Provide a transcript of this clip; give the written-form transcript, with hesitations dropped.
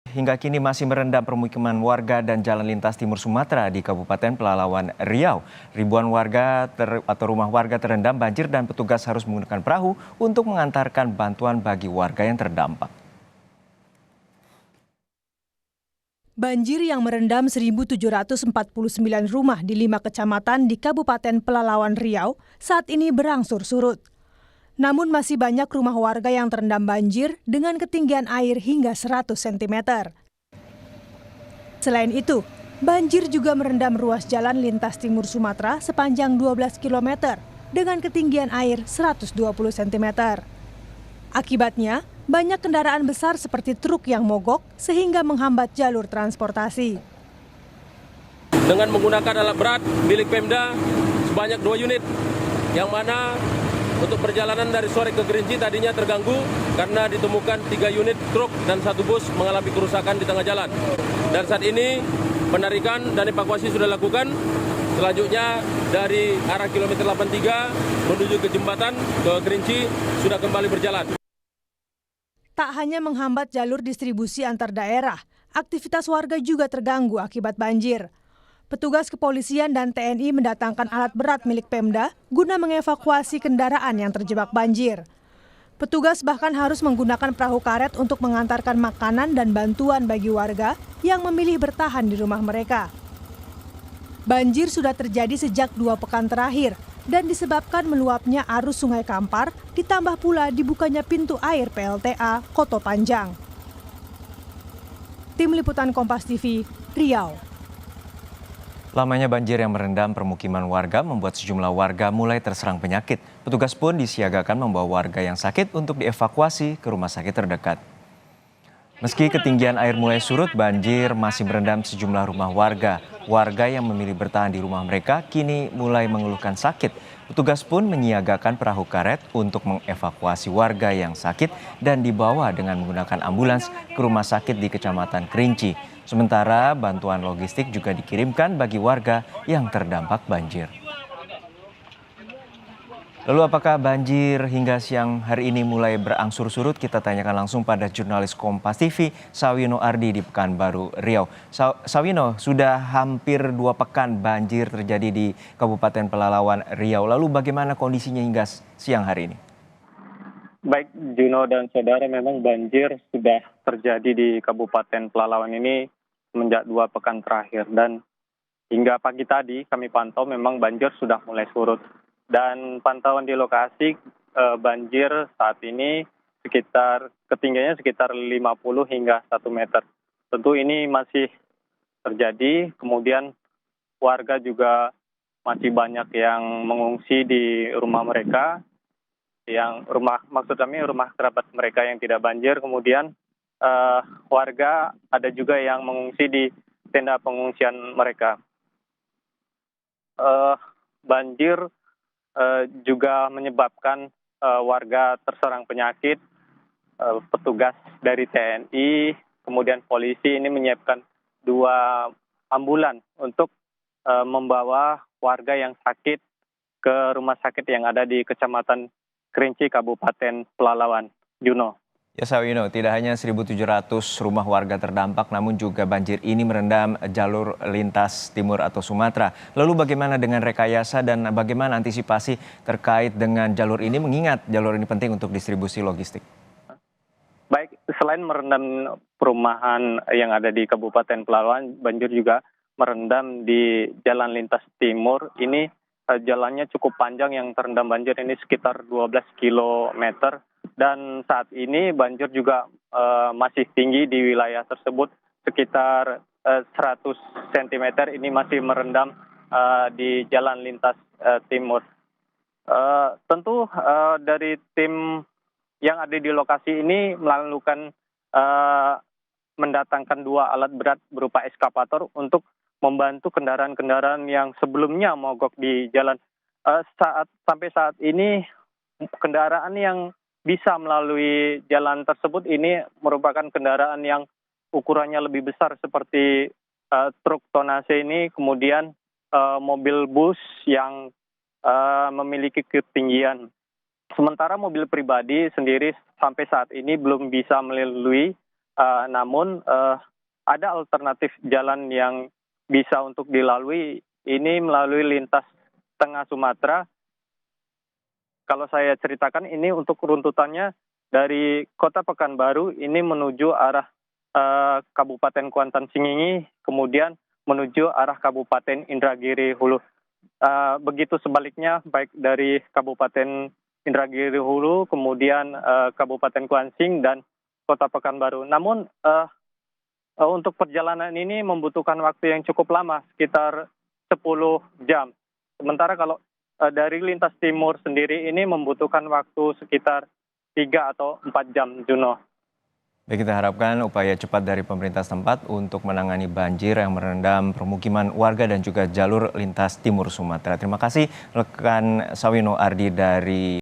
Hingga kini masih merendam permukiman warga dan jalan lintas timur Sumatera di Kabupaten Pelalawan Riau. Ribuan warga atau rumah warga terendam banjir dan petugas harus menggunakan perahu untuk mengantarkan bantuan bagi warga yang terdampak. Banjir yang merendam 1.749 rumah di 5 kecamatan di Kabupaten Pelalawan Riau saat ini berangsur surut. Namun masih banyak rumah warga yang terendam banjir dengan ketinggian air hingga 100 cm. Selain itu, banjir juga merendam ruas jalan lintas timur Sumatera sepanjang 12 km dengan ketinggian air 120 cm. Akibatnya, banyak kendaraan besar seperti truk yang mogok sehingga menghambat jalur transportasi. Dengan menggunakan alat berat milik Pemda sebanyak 2 unit, yang mana untuk perjalanan dari sore ke Kerinci tadinya terganggu karena ditemukan 3 unit truk dan 1 bus mengalami kerusakan di tengah jalan. Dan saat ini penarikan dan evakuasi sudah dilakukan. Selanjutnya dari arah kilometer 83 menuju ke jembatan ke Kerinci sudah kembali berjalan. Tak hanya menghambat jalur distribusi antar daerah, aktivitas warga juga terganggu akibat banjir. Petugas kepolisian dan TNI mendatangkan alat berat milik Pemda guna mengevakuasi kendaraan yang terjebak banjir. Petugas bahkan harus menggunakan perahu karet untuk mengantarkan makanan dan bantuan bagi warga yang memilih bertahan di rumah mereka. Banjir sudah terjadi sejak 2 pekan terakhir dan disebabkan meluapnya arus Sungai Kampar, ditambah pula dibukanya pintu air PLTA Koto Panjang. Tim Liputan Kompas TV, Riau. Lamanya banjir yang merendam permukiman warga membuat sejumlah warga mulai terserang penyakit. Petugas pun disiagakan membawa warga yang sakit untuk dievakuasi ke rumah sakit terdekat. Meski ketinggian air mulai surut, banjir masih merendam sejumlah rumah warga. Warga yang memilih bertahan di rumah mereka kini mulai mengeluhkan sakit. Petugas pun menyiagakan perahu karet untuk mengevakuasi warga yang sakit dan dibawa dengan menggunakan ambulans ke rumah sakit di Kecamatan Kerinci. Sementara bantuan logistik juga dikirimkan bagi warga yang terdampak banjir. Lalu apakah banjir hingga siang hari ini mulai berangsur surut? Kita tanyakan langsung pada jurnalis Kompas TV, Sawino Ardi di Pekanbaru, Riau. Sawino, sudah hampir 2 pekan banjir terjadi di Kabupaten Pelalawan, Riau. Lalu bagaimana kondisinya hingga siang hari ini? Baik, Juno dan saudara, memang banjir sudah terjadi di Kabupaten Pelalawan ini semenjak 2 pekan terakhir. Dan hingga pagi tadi kami pantau memang banjir sudah mulai surut. Dan pantauan di lokasi banjir saat ini ketinggiannya sekitar 50 hingga 1 meter. Tentu ini masih terjadi, kemudian warga juga masih banyak yang mengungsi di rumah mereka, maksud kami rumah kerabat mereka yang tidak banjir. Kemudian warga ada juga yang mengungsi di tenda pengungsian mereka. Banjir juga menyebabkan warga terserang penyakit. Petugas dari TNI, kemudian polisi ini menyiapkan 2 ambulan untuk membawa warga yang sakit ke rumah sakit yang ada di Kecamatan Kerinci, Kabupaten Pelalawan. Juno. Ya Sawino, tidak hanya 1.700 rumah warga terdampak, namun juga banjir ini merendam jalur lintas timur atau Sumatera. Lalu bagaimana dengan rekayasa dan bagaimana antisipasi terkait dengan jalur ini, mengingat jalur ini penting untuk distribusi logistik? Baik, selain merendam perumahan yang ada di Kabupaten Pelalawan, banjir juga merendam di jalan lintas timur. Ini jalannya cukup panjang yang terendam banjir, ini sekitar 12 kilometer. Dan saat ini banjir juga masih tinggi di wilayah tersebut, sekitar 100 cm ini masih merendam di jalan lintas timur. Tentu dari tim yang ada di lokasi ini melakukan mendatangkan 2 alat berat berupa eskavator untuk membantu kendaraan-kendaraan yang sebelumnya mogok di jalan. Sampai saat ini kendaraan yang bisa melalui jalan tersebut ini merupakan kendaraan yang ukurannya lebih besar seperti truk tonase ini, kemudian mobil bus yang memiliki ketinggian. Sementara mobil pribadi sendiri sampai saat ini belum bisa melalui Namun ada alternatif jalan yang bisa untuk dilalui, ini melalui lintas tengah Sumatera. Kalau saya ceritakan ini untuk runtutannya dari Kota Pekanbaru ini menuju arah Kabupaten Kuantan Singingi, kemudian menuju arah Kabupaten Indragiri Hulu. Begitu sebaliknya, baik dari Kabupaten Indragiri Hulu, kemudian Kabupaten Kuansing dan Kota Pekanbaru. Namun untuk perjalanan ini membutuhkan waktu yang cukup lama, sekitar 10 jam. Sementara kalau dari lintas timur sendiri ini membutuhkan waktu sekitar 3 atau 4 jam, Juno. Baik, kita harapkan upaya cepat dari pemerintah setempat untuk menangani banjir yang merendam permukiman warga dan juga jalur lintas timur Sumatera. Terima kasih rekan Sawino Ardi dari